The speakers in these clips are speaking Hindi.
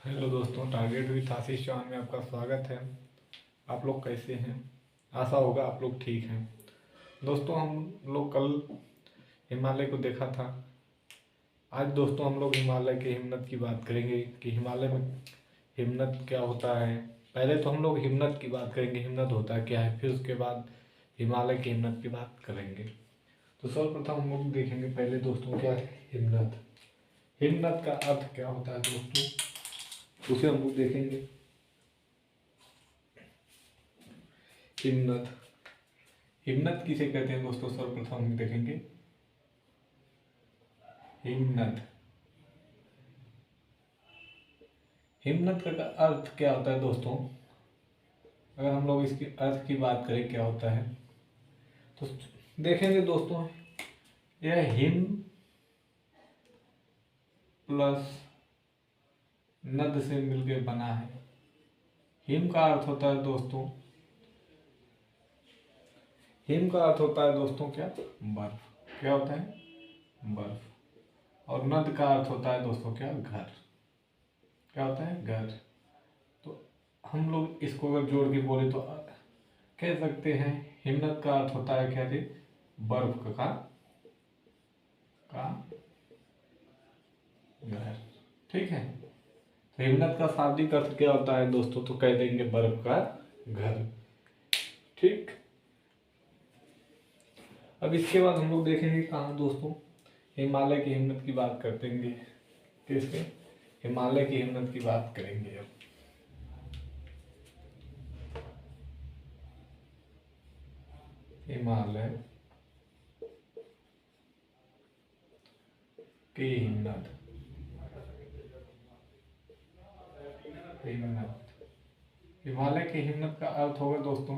हेलो दोस्तों, टारगेट विथ आशीष चौहान में आपका स्वागत है। आप लोग कैसे हैं? आशा होगा आप लोग ठीक हैं। दोस्तों, हम लोग कल हिमालय को देखा था। आज दोस्तों हम लोग हिमालय के हिमनद की बात करेंगे कि हिमालय में हिमनद क्या होता है। पहले तो हम लोग हिमनद की बात करेंगे, हिमनद होता है क्या है, फिर उसके बाद हिमालय के हिमनद की बात करेंगे। तो सर्वप्रथम हम लोग देखेंगे पहले दोस्तों क्या है हिमनद। हिमनद का अर्थ क्या होता है दोस्तों, उसे हम लोग देखेंगे। हिमनद, हिमनद किसे कहते हैं दोस्तों, सर्वप्रथम हम देखेंगे। हिमनद, हिमनद का अर्थ क्या होता है दोस्तों। अगर हम लोग इसके अर्थ की बात करें क्या होता है तो देखेंगे दोस्तों, यह हिम प्लस नद से मिलकर बना है। हिम का अर्थ होता है दोस्तों, हिम का अर्थ होता है दोस्तों क्या, बर्फ। क्या होता है, बर्फ। और नद का अर्थ होता है दोस्तों क्या, घर। क्या होता है, घर। तो हम लोग इसको अगर जोड़ के बोले तो कह सकते हैं हिमनद का अर्थ होता है क्या थे, बर्फ का घर। ठीक है। तो हिमनद का शाब्दिक अर्थ क्या होता है दोस्तों, तो कह देंगे बर्फ का घर। ठीक। अब इसके बाद हम लोग देखेंगे कहाँ दोस्तों, हिमालय की हिमनद की बात करते हैं। किसके, हिमालय की हिमनद की बात करेंगे। अब हिमालय की हिमनद, हिमनद, हिमालय की हिमनद का अर्थ होगा दोस्तों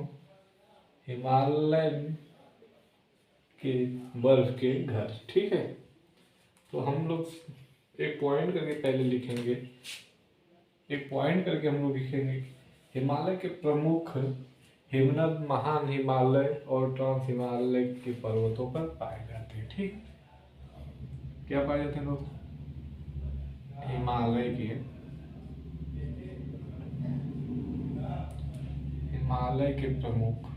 हिमालय के बर्फ के घर। ठीक है। तो हम लोग एक पॉइंट करके पहले लिखेंगे, एक पॉइंट करके हम लोग लिखेंगे हिमालय के प्रमुख हिमनद महान हिमालय और ट्रांस हिमालय के पर्वतों पर पाए जाते हैं। ठीक। क्या पाए जाते हैं दोस्तों, हिमालय के, हिमालय के प्रमुख,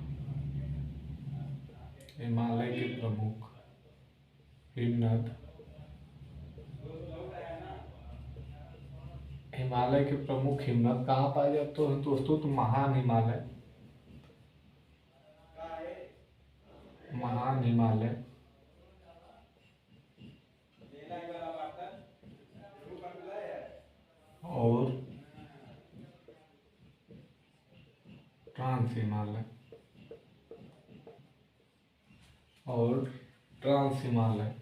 हिमालय के प्रमुख हिमनद, हिमालय के प्रमुख हिमनद कहाँ पाए जाते हैं दोस्तों, तो महान हिमालय, महान हिमालय और ट्रांस हिमालय, और ट्रांस हिमालय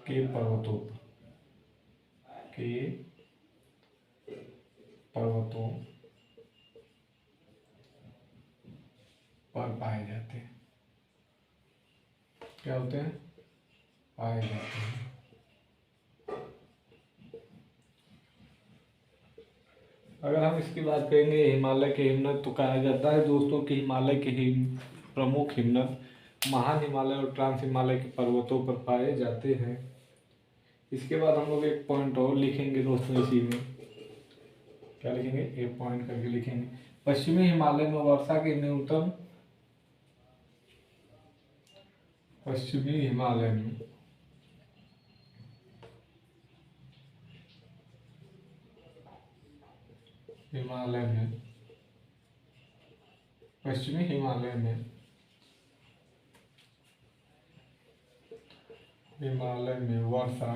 के पर्वतों पर, के पर्वतों पर पाए जाते हैं। क्या होते हैं, पाए जाते हैं। अगर हम इसकी बात करेंगे हिमालय के हिमनद, तो कहा जाता है दोस्तों कि हिमालय के प्रमुख हिमनद महान हिमालय और ट्रांस हिमालय के पर्वतों पर पाए जाते हैं। इसके बाद हम लोग एक पॉइंट और लिखेंगे दोस्तों इसी में। क्या लिखेंगे, एक पॉइंट करके लिखेंगे पश्चिमी हिमालय में वर्षा की न्यूनतम, पश्चिमी हिमालय में हिमालय में पश्चिमी हिमालय में, हिमालय में वर्षा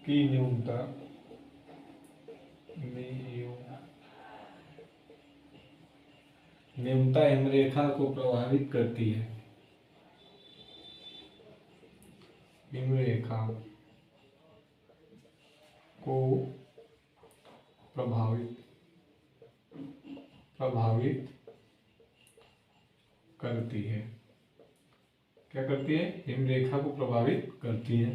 की न्यूनतम, न्यूनता हिमरेखा को प्रभावित करती है। हिमरेखा को प्रभावित प्रभावित करती है। क्या करती है, हिमरेखा को प्रभावित करती है।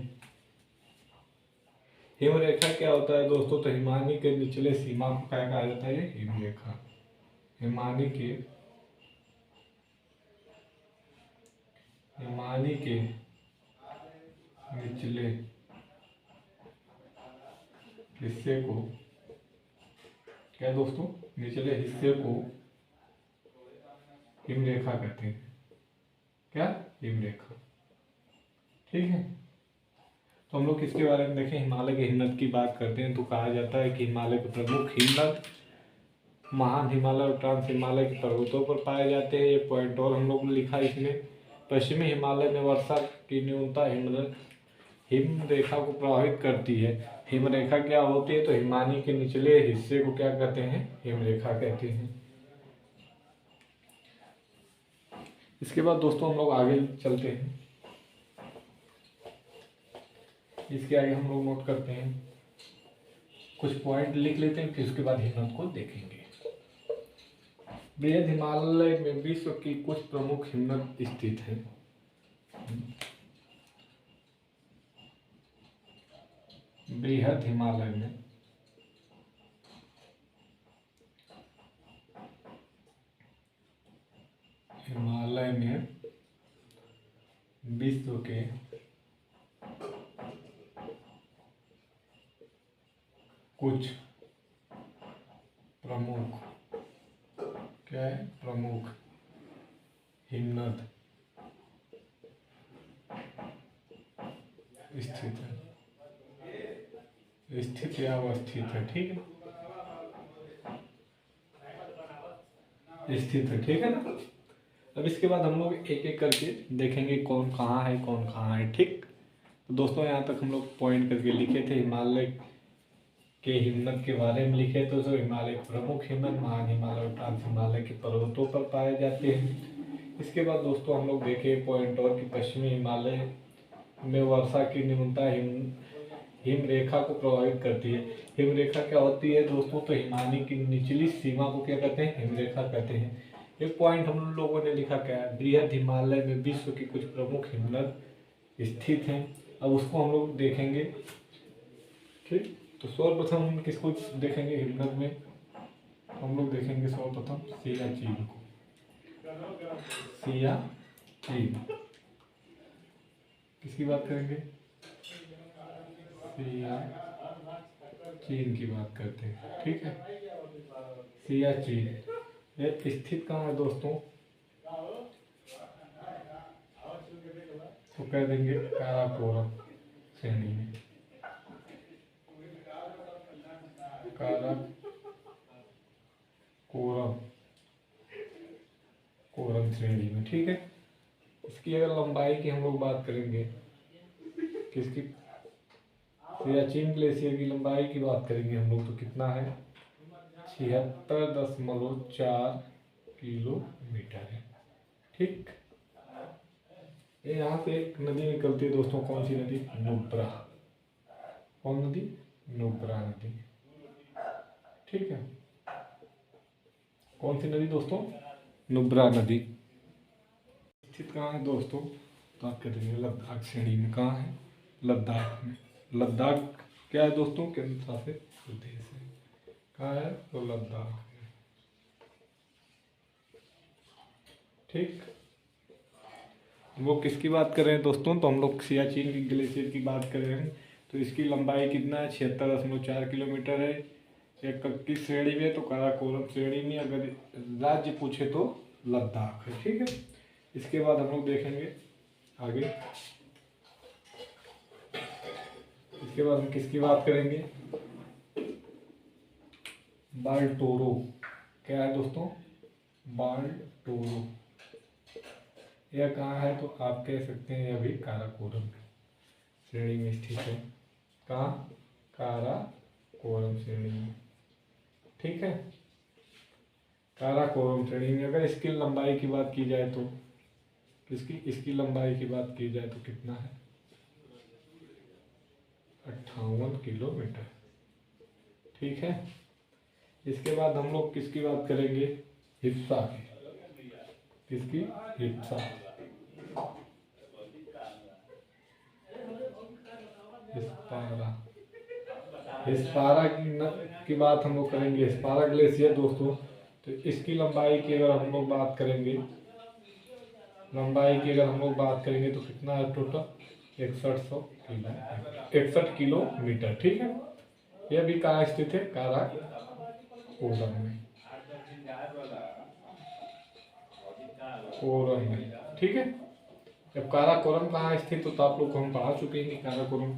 हिमरेखा क्या होता है दोस्तों, तो हिमानी के निचले सीमा को क्या कहा जाता है, हिमरेखा। हिमानी के, हिमानी के निचले हिस्से को, क्या दोस्तों, निचले हिस्से को हिमरेखा कहते हैं। क्या? हिमरेखा। ठीक है, तो हम लोग किसके बारे में देखें, हिमालय के हिमनद की बात करते हैं तो कहा जाता है कि हिमालय के प्रमुख हिमनद महान हिमालय और ट्रांस हिमालय के पर्वतों पर पाए जाते हैं। ये पॉइंट और हम लोग ने लिखा इसमें। पश्चिमी हिमालय में वर्षा की न्यूनता हिम रेखा को प्रभावित करती है। हिम रेखा क्या होती है, तो हिमानी के निचले हिस्से को क्या कहते हैं, हिम रेखा कहते हैं। इसके बाद दोस्तों हम लोग आगे चलते हैं। इसके आगे हम लोग नोट करते हैं, कुछ पॉइंट लिख लेते हैं, फिर उसके बाद हिमनद को देखेंगे। बृहद हिमालय में विश्व की कुछ प्रमुख हिमनद स्थित हैं। बृहद हिमालय में विश्व के कुछ प्रमुख, क्या है, प्रमुख हिमनद स्थित है, स्थित या अवस्थित है। ठीक है, स्थित है। ठीक है ना। अब इसके बाद हम लोग एक एक करके देखेंगे कौन कहाँ है, कौन कहाँ है। ठीक, तो दोस्तों यहाँ तक हम लोग पॉइंट करके लिखे थे, हिमालय के हिमनद के बारे में लिखे तो जो हिमालय के प्रमुख हिमनद महान हिमालय और ट्रांस हिमालय के पर्वतों पर पाए जाते हैं। इसके बाद दोस्तों हम लोग देखे पॉइंट और कि पश्चिमी हिमालय में वर्षा की न्यूनता हिम रेखा को प्रभावित करती है। हिम रेखा क्या होती है दोस्तों, तो हिमानी की निचली सीमा को क्या कहते हैं, हिम रेखा कहते हैं। एक पॉइंट हम लोगों ने लिखा क्या है, बृहद हिमालय में विश्व की कुछ प्रमुख हिमनद स्थित हैं। अब उसको हम लोग देखेंगे। ठीक, तो सर्वप्रथम हम किसको देखेंगे हिमनद में, हम लोग देखेंगे सर्वप्रथम सियाचिन को। सियाचिन किसकी बात करेंगे, सियाचिन की बात करते हैं। ठीक है, सियाचिन ये स्थित कहाँ है दोस्तों, तो कह देंगे काराकोरम श्रेणी में, काराकोरम श्रेणी में। ठीक है, इसकी अगर लंबाई की हम लोग बात करेंगे, किसकी, सियाचिन ग्लेशियर की लंबाई की बात करेंगे हम लोग, तो कितना है, 76.4 किलोमीटर है। ठीक, ये यहाँ से एक नदी निकलती है दोस्तों, कौन सी नदी, नुब्रा। कौन नदी, नुब्रा नदी। ठीक है, कौन सी नदी दोस्तों, नुब्रा नदी। स्थित कहाँ है दोस्तों, तो आप कह देंगे लद्दाख श्रेणी में। कहाँ है, लद्दाख में। लद्दाख क्या है दोस्तों, केंद्र शासित प्रदेश है। कहाँ है, तो लद्दाख है। ठीक, हम लोग किसकी बात कर रहे हैं दोस्तों, तो हम लोग सियाचिन की ग्लेशियर की बात कर रहे हैं। तो इसकी लंबाई कितना है, 76.4 किलोमीटर है। एक किस श्रेणी में, तो काराकोरम श्रेणी में। अगर राज्य पूछे तो लद्दाख है। ठीक है, इसके बाद हम लोग देखेंगे आगे। इसके बाद हम किसकी बात करेंगे, बाल्टोरो। क्या है दोस्तों, बाल्टोरो। यह कहाँ है, तो आप कह सकते हैं यह भी काराकोरम श्रेणी में स्थित है। कहाँ, काराकोरम श्रेणी में। ठीक है, काराकोरम श्रेणी में। अगर इसकी लंबाई की बात की जाए तो इसकी लंबाई की बात की जाए तो कितना है, 58 किलोमीटर। ठीक है, इसके बाद हम लोग किसकी बात करेंगे, हिप्सा की। किसकी, हिप्सा। हिस्पारा की बात हम लोग करेंगे। हिस्पारा ग्लेशियर दोस्तों, तो इसकी लंबाई की अगर हम लोग बात करेंगे, तो कितना है टोटल, 61 ठीक है। यह भी कहाँ स्थित है? काराकोरम में, ठीक है। जब काराकोरम कहाँ स्थित हो तो आप लोग को हम पढ़ा चुके हैं कि काराकोरम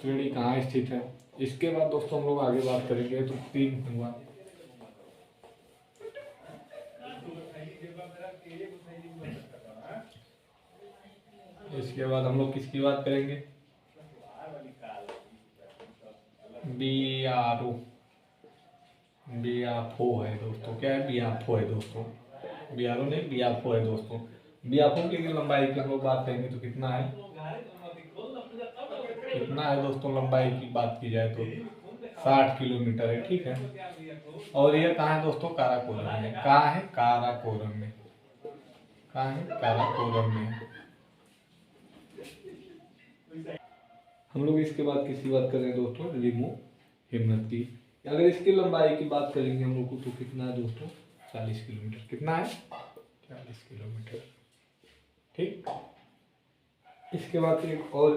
श्रेणी कहाँ स्थित है। इसके बाद दोस्तों हम लोग आगे बात करेंगे। तो 3 हुआ। इसके बाद हम लोग किसकी बात करेंगे? बियारो, बियाफो है दोस्तों। क्या है? बियाफो है दोस्तों, बियारो नहीं, बियाफो है दोस्तों। बियाफो की लंबाई की हम लोग बात करेंगे तो कितना है? कितना है दोस्तों? लंबाई की बात की जाए तो 60 किलोमीटर है, ठीक है। और यह कहाँ है दोस्तों? काराकोरम में। कहाँ है? काराकोरम में। कहाँ है? काराकोरम में। हम लोग इसके बाद किसकी बात कर रहे हैं दोस्तों? लिमो हिमनद की। अगर इसकी लंबाई की बात करेंगे हम लोग को तो कितना है दोस्तों? 40 किलोमीटर। कितना है? 40 किलोमीटर, ठीक। इसके बाद एक और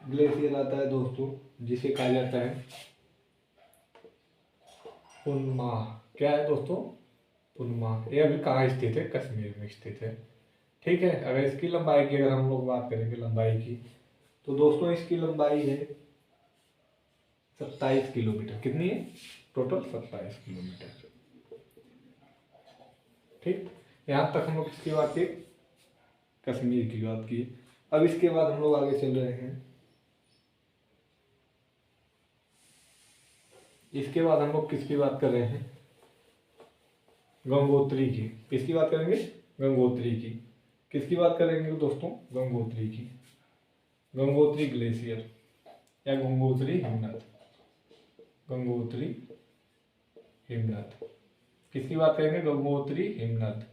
ग्लेशियर आता है दोस्तों, जिसे कहा जाता है पुनमाह। क्या है दोस्तों? पुनमाह। यह अभी कहाँ स्थित है? कश्मीर में स्थित है, ठीक है। अगर इसकी लंबाई की अगर हम लोग बात करेंगे लंबाई की, तो दोस्तों इसकी लंबाई है 27 किलोमीटर। कितनी है? टोटल 27 किलोमीटर, ठीक। यहाँ तक हम लोग किसकी बात की? कश्मीर की बात की। अब इसके बाद हम लोग आगे चल रहे हैं। इसके बाद हम लोग किसकी बात कर रहे हैं? गंगोत्री की। किसकी बात करेंगे? गंगोत्री की। किसकी बात करेंगे दोस्तों? गंगोत्री की। गंगोत्री ग्लेशियर या गंगोत्री हिमनद। गंगोत्री हिमनद। किसकी बात करेंगे? गंगोत्री हिमनद।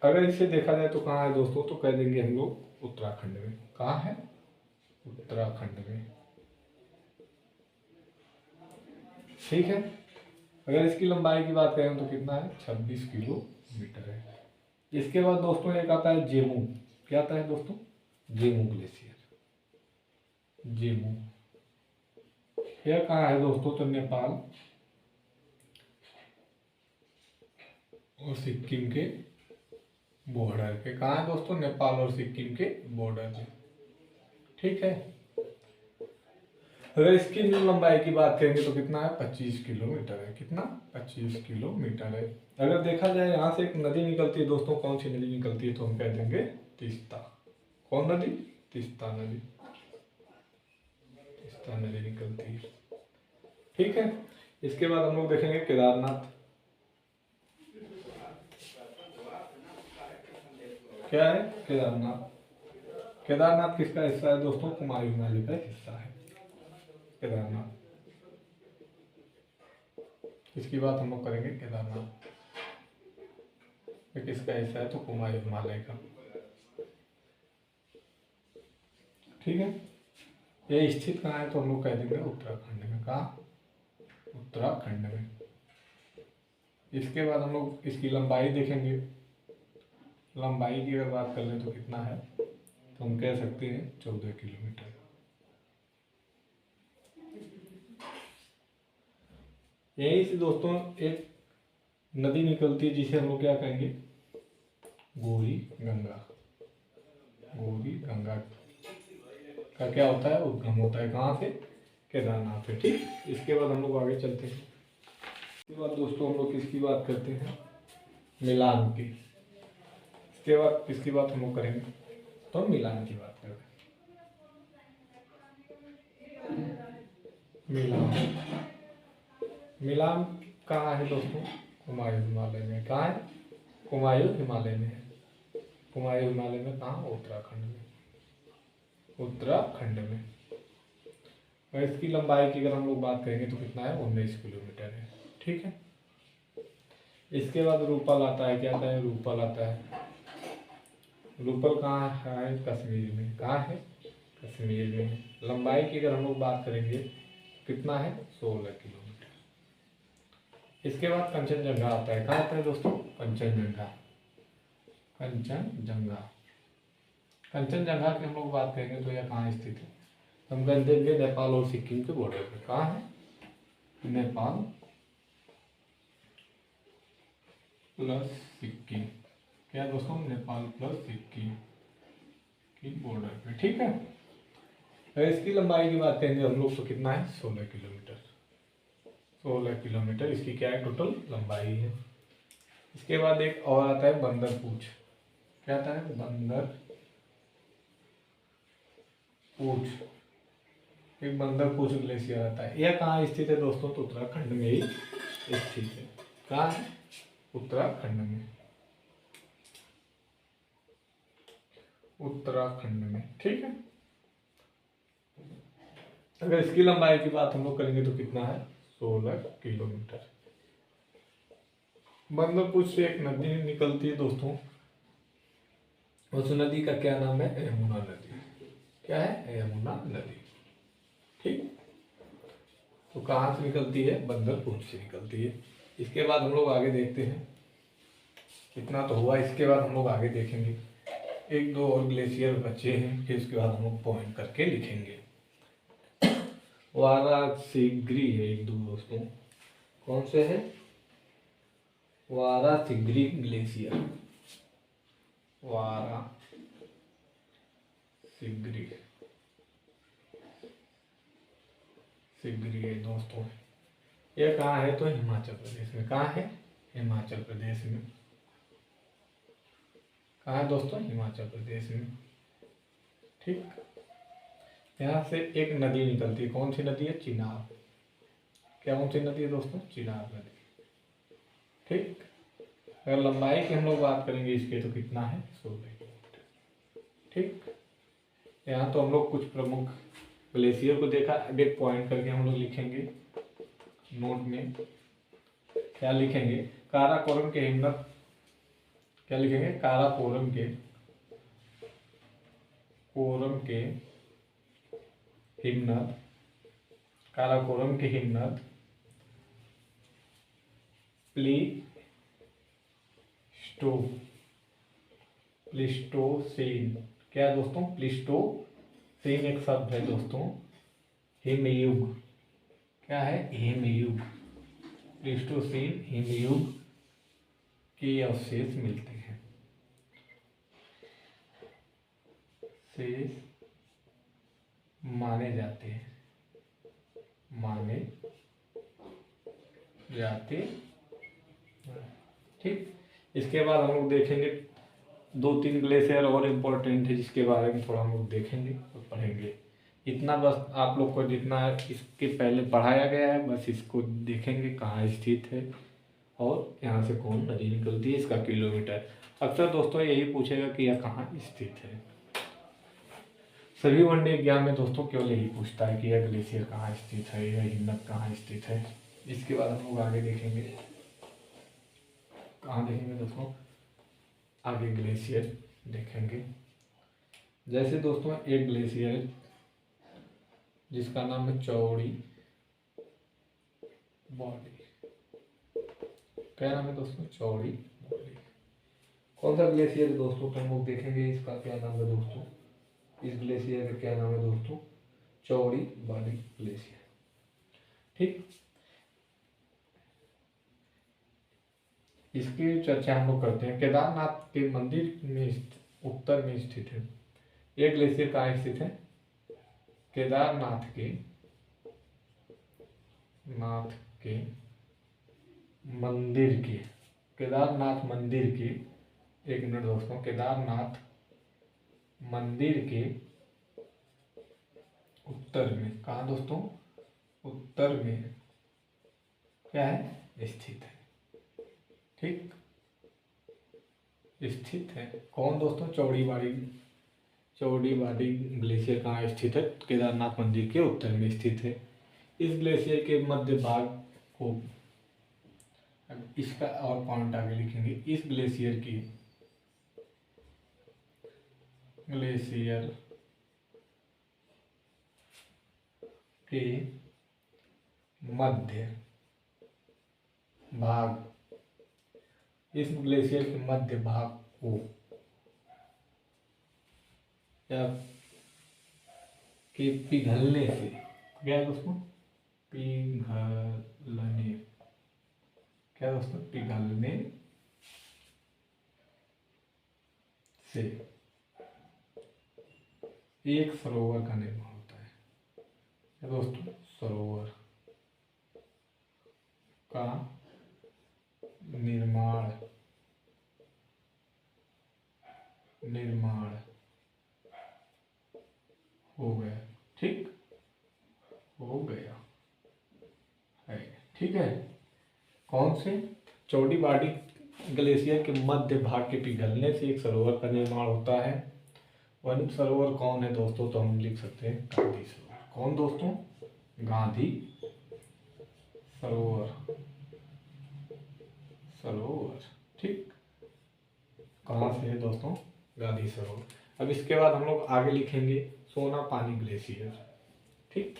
अगर इसे देखा जाए तो कहाँ है दोस्तों? तो कह देंगे हम लोग उत्तराखंड में। कहाँ है? उत्तराखंड में, ठीक है। अगर इसकी लंबाई की बात करें तो कितना है? 26 किलोमीटर है। इसके बाद दोस्तों एक आता है जेमू। क्या आता है दोस्तों? जेमू ग्लेशियर। जेमू यह कहाँ है दोस्तों? तो नेपाल और सिक्किम के बॉर्डर पे। कहाँ है दोस्तों? नेपाल और सिक्किम के बॉर्डर पे, ठीक है। अगर इसकी लंबाई की बात करेंगे तो कितना है? 25 किलोमीटर है। कितना? 25 किलोमीटर है। अगर देखा जाए यहाँ से एक नदी निकलती है दोस्तों। कौन सी नदी निकलती है? तो हम कह देंगे तीस्ता। कौन नदी? तीस्ता नदी। तीस्ता नदी निकलती है, ठीक है। इसके बाद हम लोग देखेंगे केदारनाथ। क्या है? केदारनाथ। केदारनाथ किसका हिस्सा है दोस्तों? कुमायूं हिमालय का हिस्सा है केदारनाथ। इसकी बात हम लोग करेंगे केदारनाथ किसका हिस्सा है? तो कुमायूं हिमालय का, ठीक है। ये स्थित कहाँ है? तो हम लोग कह देंगे उत्तराखंड में। कहाँ? उत्तराखंड में। इसके बाद हम लोग इसकी लंबाई देखेंगे। लंबाई की अगर बात कर लें तो कितना है? तो हम कह सकते हैं 14 किलोमीटर। यहीं से दोस्तों एक नदी निकलती है जिसे हम लोग क्या कहेंगे? गौरी गंगा। गौरी गंगा का क्या होता है? उद्गम होता है कहाँ से? केदारनाथ से, ठीक। इसके बाद हम लोग आगे चलते हैं। इसके बाद दोस्तों हम लोग किसकी बात करते हैं? मिलान की। इसके बाद किसकी बात हम लोग करेंगे? तो हम मिलान की बात करें। मिलान। मिलान कहाँ है दोस्तों? कुमायूं हिमालय में। कहाँ है? कुमायूं हिमालय में है। कुमायूं हिमालय में कहाँ? उत्तराखंड में। उत्तराखंड में। और इसकी लंबाई की अगर हम लोग बात करेंगे तो कितना है? 19 किलोमीटर है, ठीक है। इसके बाद रूपल आता है। क्या आता है? रूपल आता है। रूपल कहाँ है? कश्मीर में। कहाँ है? कश्मीर में। लंबाई की अगर हम लोग बात करेंगे कितना है? 16 किलोमीटर। इसके बाद कंचनजंगा आता है। कहाँ आता है दोस्तों? कंचनजंगा। कंचनजंगा कंचनजंगा की हम लोग बात करेंगे तो यह कहाँ स्थित है? तो हम कह देंगे नेपाल और सिक्किम के बॉर्डर पे। कहाँ है? नेपाल प्लस सिक्किम। क्या दोस्तों? नेपाल प्लस सिक्किम की बॉर्डर पे। ठीक है। अगर इसकी लंबाई की बात करेंगे हम लोग तो कितना है? 16 किलोमीटर। 16 किलोमीटर इसकी क्या है? टोटल लंबाई है। इसके बाद एक और आता है बंदरपूछ। क्या आता है? बंदरपूछ। एक बंदरपूछ ग्लेशियर आता है। यह कहाँ स्थित है दोस्तों? तो उत्तराखंड में ही स्थित है। कहाँ है? उत्तराखंड में। उत्तराखंड में। ठीक है। अगर इसकी लंबाई की बात हम लोग करेंगे तो कितना है? 16 किलोमीटर। बंदरपूछ से एक नदी निकलती है दोस्तों, उस नदी का क्या नाम है? यमुना नदी। क्या है? यमुना नदी। ठीक। तो कहाँ से निकलती है? बंदरपूछ से निकलती है। इसके बाद हम लोग आगे देखते हैं। इतना तो हुआ। इसके बाद हम लोग आगे देखेंगे। एक दो और ग्लेशियर बचे हैं, फिर उसके बाद हम लोग पॉइंट करके लिखेंगे। वारासिग्री है एक दो दोस्तों। कौन से है? वारासिग्री ग्लेशियर। वारासिग्री है दोस्तों। ये कहाँ है? तो हिमाचल प्रदेश में। कहाँ है? हिमाचल प्रदेश में। कहाँ है दोस्तों? हिमाचल प्रदेश में। ठीक। यहाँ से एक नदी निकलती है। कौन सी नदी है? चिनाब। क्या कौन सी नदी है दोस्तों? चिनाब नदी। ठीक। अगर लंबाई की हम लोग बात करेंगे इसके तो कितना है? 16 किलोमीटर। ठीक। यहाँ तो हम लोग कुछ प्रमुख ग्लेशियर को देखा। अब एक पॉइंट करके हम लोग लिखेंगे नोट में। क्या लिखेंगे? काराकोरम के हिमनद। क्या लिखेंगे? काराकोरम के हिमनद। काराकोरम के हिमनद प्लीस्टोसीन। क्या है दोस्तों? प्लीस्टोसीन एक शब्द है दोस्तों। हिमयुग। क्या है? हिमयुग। प्लीस्टोसीन हिमयुग के अवशेष मिलते हैं। शेष माने जाते हैं। ठीक। इसके बाद हम लोग देखेंगे दो तीन ग्लेशियर और इम्पोर्टेंट है जिसके बारे में थोड़ा हम लोग देखेंगे और पढ़ेंगे। इतना बस आप लोग को जितना इसके पहले पढ़ाया गया है बस इसको देखेंगे कहाँ स्थित है और यहाँ से कौन नदी निकलती है, इसका किलोमीटर। अक्सर दोस्तों यही पूछेगा कि यह कहाँ स्थित है। सभी वनडे एग्जाम में दोस्तों केवल यही पूछता है कि यह ग्लेशियर कहाँ स्थित है, यह हिमनद कहाँ स्थित है। इसके बाद हम लोग आगे देखेंगे। कहाँ देखेंगे दोस्तों? आगे ग्लेशियर देखेंगे। जैसे दोस्तों एक ग्लेशियर जिसका नाम है चौड़ी बॉडी। क्या नाम है दोस्तों? चौड़ी बॉडी। कौन सा ग्लेशियर है दोस्तों? तो हम लोग देखेंगे इसका क्या नाम है दोस्तों। इस ग्लेशियर का क्या नाम है दोस्तों? चौड़ी बॉडी ग्लेशियर। ठीक। इसकी चर्चा हम लोग करते हैं। केदारनाथ के मंदिर में उत्तर में स्थित है। ये ग्लेशियर कहाँ स्थित है? केदारनाथ के मंदिर के केदारनाथ मंदिर के एक मिनट दोस्तों। केदारनाथ मंदिर के उत्तर में। कहाँ दोस्तों? उत्तर में क्या है? स्थित है। ठीक। स्थित है। कौन दोस्तों? चौड़ी बाड़ी ग्लेशियर कहाँ स्थित है? केदारनाथ मंदिर के उत्तर में स्थित है। इस ग्लेशियर के मध्य भाग को इसका और पॉइंट आगे लिखेंगे। इस ग्लेशियर के मध्य भाग, इस ग्लेशियर के मध्य भाग को या कि पिघलने से, क्या है दोस्तों, पिघलने, क्या है दोस्तों, पिघलने से एक सरोवर का निर्माण होता है। क्या दोस्तों, सरोवर का निर्माण निर्माण हो गया। ठीक, हो गया है। ठीक है, कौन से, चौड़ीबाड़ी ग्लेशियर के मध्य भाग के पिघलने से एक सरोवर का निर्माण होता है। वह सरोवर कौन है दोस्तों, तो हम लिख सकते हैं गांधी सरोवर। कौन दोस्तों, गांधी सरोवर। सरोवर, ठीक, कहाँ से है दोस्तों, गांधी सरोवर। अब इसके बाद हम लोग आगे लिखेंगे सोना पानी ग्लेशियर। ठीक,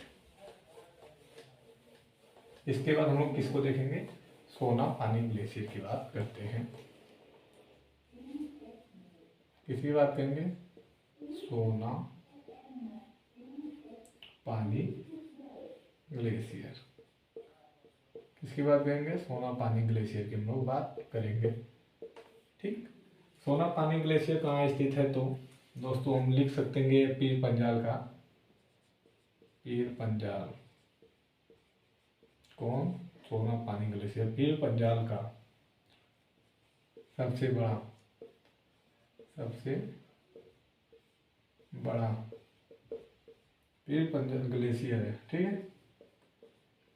इसके बाद हम लोग किसको देखेंगे, सोना पानी ग्लेशियर की बात करते हैं। किसकी बात करेंगे, सोना पानी ग्लेशियर। किसकी बात करेंगे, सोना पानी ग्लेशियर की हम लोग बात करेंगे। ठीक, सोना पानी ग्लेशियर कहाँ स्थित है, तो दोस्तों हम लिख सकते हैं पीर पंजाल का, पीर पंजाल। कौन, सोना पानी ग्लेशियर पीर पंजाल का सबसे बड़ा पीर पंजाल ग्लेशियर है। ठीक है,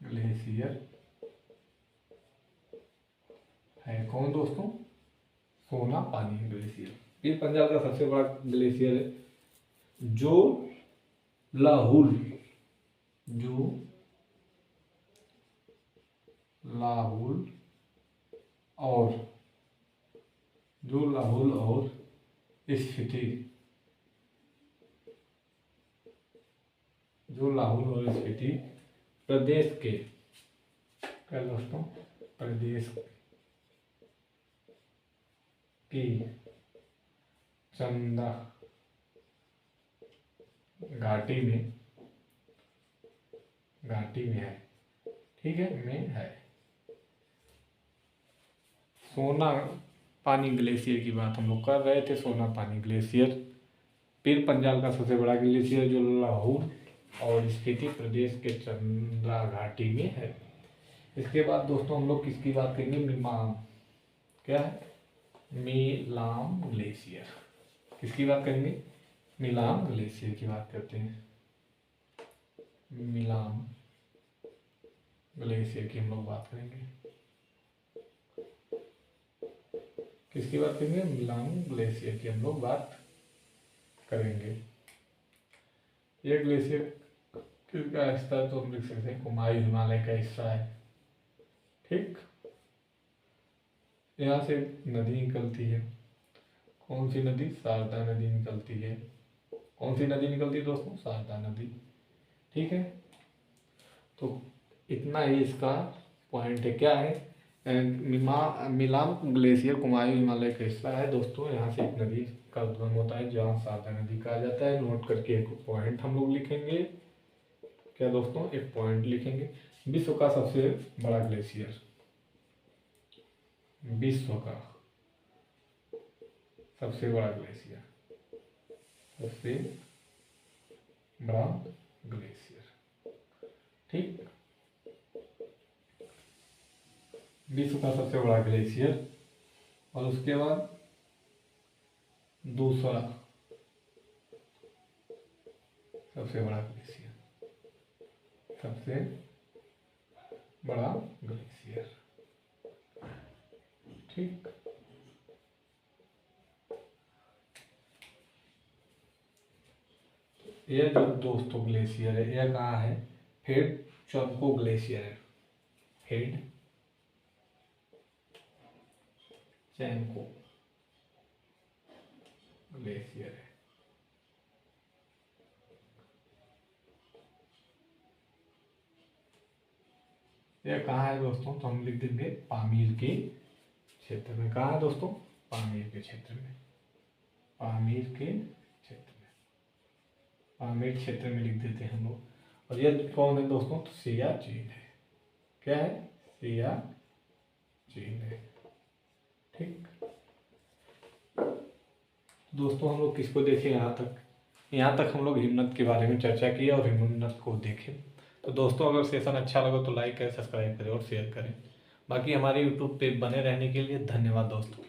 ग्लेशियर है कौन दोस्तों, सोना पानी ग्लेशियर। पीर पंजाल का सबसे बड़ा ग्लेशियर है जो लाहुल और स्फीति प्रदेश के, क्या दोस्तों, प्रदेश की चंदा घाटी में है। ठीक है, में है। सोना पानी ग्लेशियर की बात हम लोग कर रहे थे। सोना पानी ग्लेशियर पीर पंजाल का सबसे बड़ा ग्लेशियर जो लाहौर और स्पीति प्रदेश के चंद्रा घाटी में है। इसके बाद दोस्तों हम लोग किसकी बात करेंगे, मिमाम, क्या है, मिलाम ग्लेशियर। किसकी बात करेंगे, मिलाम ग्लेशियर की बात करते हैं। मिलाम ग्लेशियर की हम लोग बात करेंगे। किसकी बात करेंगे, मिलाम ग्लेशियर की हम लोग बात करेंगे। ये ग्लेशियर किसका हिस्सा है, तो हम लिख सकते हैं कुमायूं हिमालय का हिस्सा है। ठीक, यहाँ से नदी निकलती है। कौन सी नदी, शारदा नदी निकलती है। कौन सी नदी निकलती है दोस्तों, शारदा नदी। ठीक है, तो इतना ही इसका पॉइंट है। क्या है, मिलाम ग्लेशियर कुमायूं हिमालय का हिस्सा है दोस्तों। यहाँ से एक नदी का उद्गम होता है जहाँ शारदा नदी कहा जाता है। नोट करके एक पॉइंट हम लोग लिखेंगे। क्या दोस्तों, एक पॉइंट लिखेंगे। विश्व का सबसे बड़ा ग्लेशियर, विश्व का सबसे बड़ा ग्लेशियर, सबसे बड़ा ग्लेशियर। ठीक, विश्व का सबसे बड़ा ग्लेशियर। और उसके बाद दूसरा सबसे बड़ा ग्लेशियर, सबसे बड़ा ग्लेशियर। ठीक, यह जो दोस्तों ग्लेशियर है, यह कहाँ है, हेड चंको ग्लेशियर है। हेड चैंको ग्लेशियर है। यह कहाँ है दोस्तों, तो हम लिख देंगे पामीर के क्षेत्र में। कहाँ है दोस्तों, पामीर के क्षेत्र में, पामीर के क्षेत्र में। पामीर क्षेत्र में लिख देते हैं हम लोग। और ये कौन है दोस्तों? तो सियाचिन है। क्या है? सियाचिन है। ठीक दोस्तों, हम लोग किसको देखें यहाँ तक हम लोग हिम्मत के बारे में चर्चा की और हिम्मत को देखें। तो दोस्तों, अगर सेशन अच्छा लगा तो लाइक करें, सब्सक्राइब करें और शेयर करें। बाकी हमारे यूट्यूब पे बने रहने के लिए धन्यवाद दोस्तों।